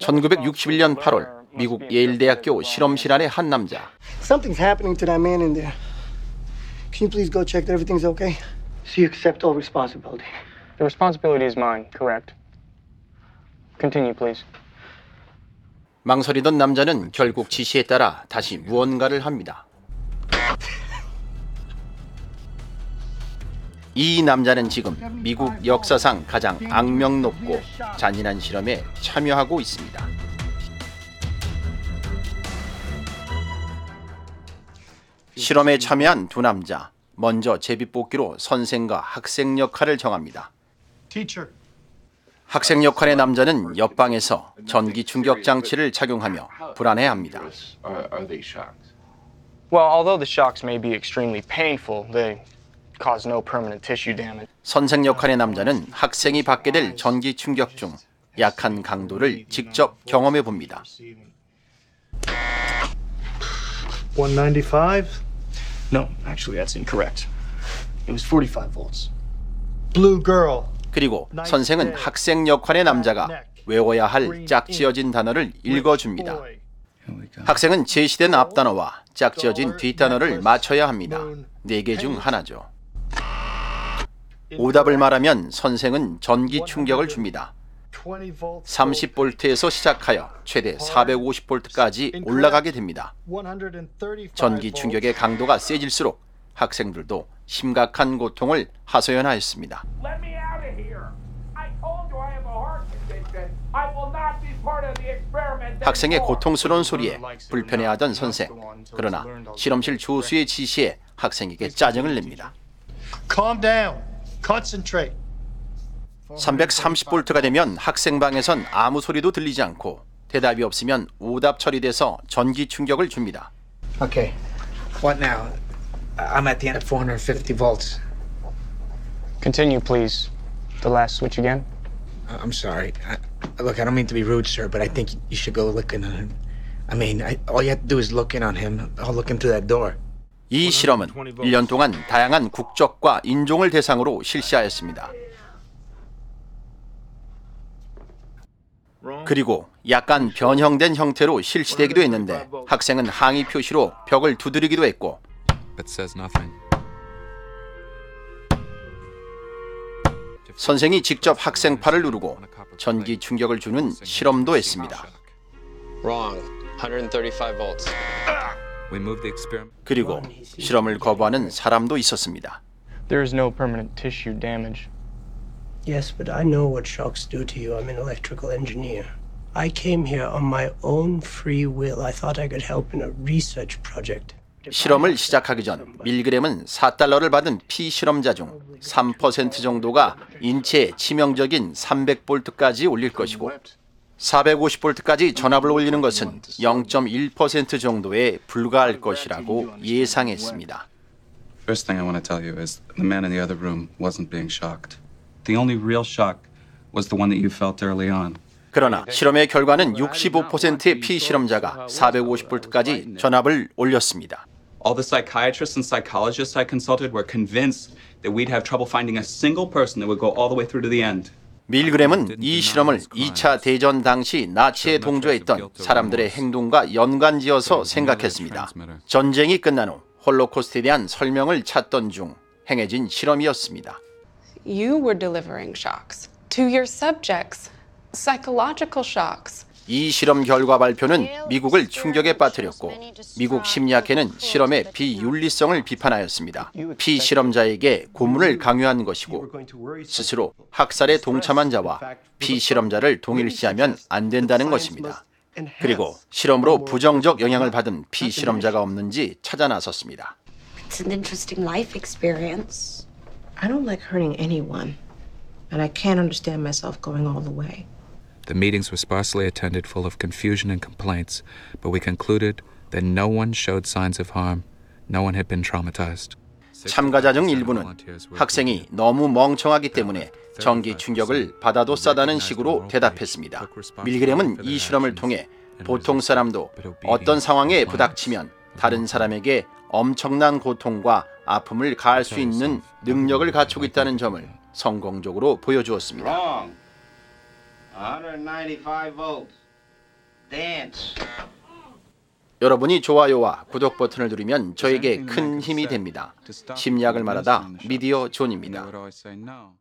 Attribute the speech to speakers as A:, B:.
A: 1961년 8월 미국 예일대학교 실험실 안의 한 남자.
B: Something's happening to that man in there. Can you please go check that everything's okay? So you accept all responsibility.
C: The responsibility is mine, correct? Continue, please.
A: 망설이던 남자는 결국 지시에 따라 다시 무언가를 합니다. 이 남자는 지금 미국 역사상 가장 악명 높고 잔인한 실험에 참여하고 있습니다. 실험에 참여한 두 남자, 먼저 제비뽑기로 선생과 학생 역할을 정합니다. 학생 역할의 남자는 옆방에서 전기 충격 장치를 착용하며 불안해합니다.
C: Well, although the shocks may be extremely painful, they cause no permanent tissue damage.
A: 선생 역할의 남자는 학생이 받게 될 전기 충격 중 약한 강도를 직접 경험해 봅니다.
B: 195?
D: No, actually that's incorrect. It was 45 volts.
B: Blue girl.
A: 그리고 선생은 학생 역할의 남자가 외워야 할 짝지어진 단어를 읽어줍니다. 학생은 제시된 앞단어와 짝지어진 뒷단어를 맞춰야 합니다. 4개 중 하나죠. 오답을 말하면 선생은 전기 충격을 줍니다. 30볼트에서 시작하여 최대 450볼트까지 올라가게 됩니다. 전기 충격의 강도가 세질수록 학생들도 심각한 고통을 하소연하였습니다. 학생의 고통스러운 소리에 불편해하던 선생. 그러나 실험실 조수의 지시에 학생에게 짜증을 냅니다.
B: Calm down. Concentrate.
A: 330볼트가 되면 학생방에선 아무 소리도 들리지 않고 대답이 없으면 오답 처리돼서 전기 충격을 줍니다.
E: Okay. What now? I'm at the end of 450 volts.
C: Continue, please. The last switch again.
E: I'm sorry. Look, I don't mean to be rude, sir, but I think you should go look in on him. I mean, all you have to do is look in on him. I'll look him through that door.
A: 이 실험은 1년 동안 다양한 국적과 인종을 대상으로 실시하였습니다. 그리고 약간 변형된 형태로 실시되기도 했는데 학생은 항의 표시로 벽을 두드리기도 했고 선생이 직접 학생 팔을 누르고 전기 충격을 주는 실험도 했습니다.
F: Wrong. 135 volts.
A: 그리고 실험을 거부하는 사람도 있었습니다.
C: There is no permanent tissue damage.
G: Yes, but I know what shocks do to you. I'm an electrical engineer. I came here on my own free will. I thought I could help in a research project.
A: 실험을 시작하기 전 밀그램은 $4를 받은 피실험자 중 3% 정도가 인체에 치명적인 300볼트까지 올릴 것이고 450볼트까지 전압을 올리는 것은 0.1% 정도에 불과할 것이라고 예상했습니다.
H: First thing I want to tell you is the man in the other room wasn't being shocked. The only real shock was the one that you felt early on.
A: 그러나 실험의 결과는 65%의 피실험자가 450볼트까지 전압을 올렸습니다.
H: All the psychiatrists and psychologists I consulted were convinced that we'd have trouble finding a single person that would go all the way through to the end. 밀그램은 이 실험을 2차 대전 당시 나치에 동조했던 사람들의 행동과 연관지어서 생각했습니다. 전쟁이 끝난 후 홀로코스트에 대한 설명을 찾던 중 행해진 실험이었습니다.
I: You were delivering shocks to your subjects, psychological shocks.
A: 이 실험 결과 발표는 미국을 충격에 빠뜨렸고 미국 심리학회는 실험의 비윤리성을 비판하였습니다. 피실험자에게 고문을 강요한 것이고 스스로 학살에 동참한 자와 피실험자를 동일시하면 안 된다는 것입니다. 그리고 실험으로 부정적 영향을 받은 피실험자가 없는지 찾아 나섰습니다.
J: It's an interesting life experience. I don't like hurting anyone, and I can't understand myself going all the way.
K: The meetings were sparsely attended, full of confusion and complaints, but we concluded that no one showed signs of harm. No one had been traumatized.
A: 참가자 중 일부는 학생이 너무 멍청하기 때문에 전기 충격을 받아도 싸다는 식으로 대답했습니다. 밀그램은 이 실험을 통해 보통 사람도 어떤 상황에 부닥치면 다른 사람에게 엄청난 고통과 아픔을 가할 수 있는 능력을 갖추고 있다는 점을 성공적으로 보여주었습니다.
L: 195 volts.
A: 여러분이 좋아요와 구독 버튼을 누르면 저에게 큰 힘이 됩니다. 심리학을 말하다 미디어 존입니다.
K: They would always say no.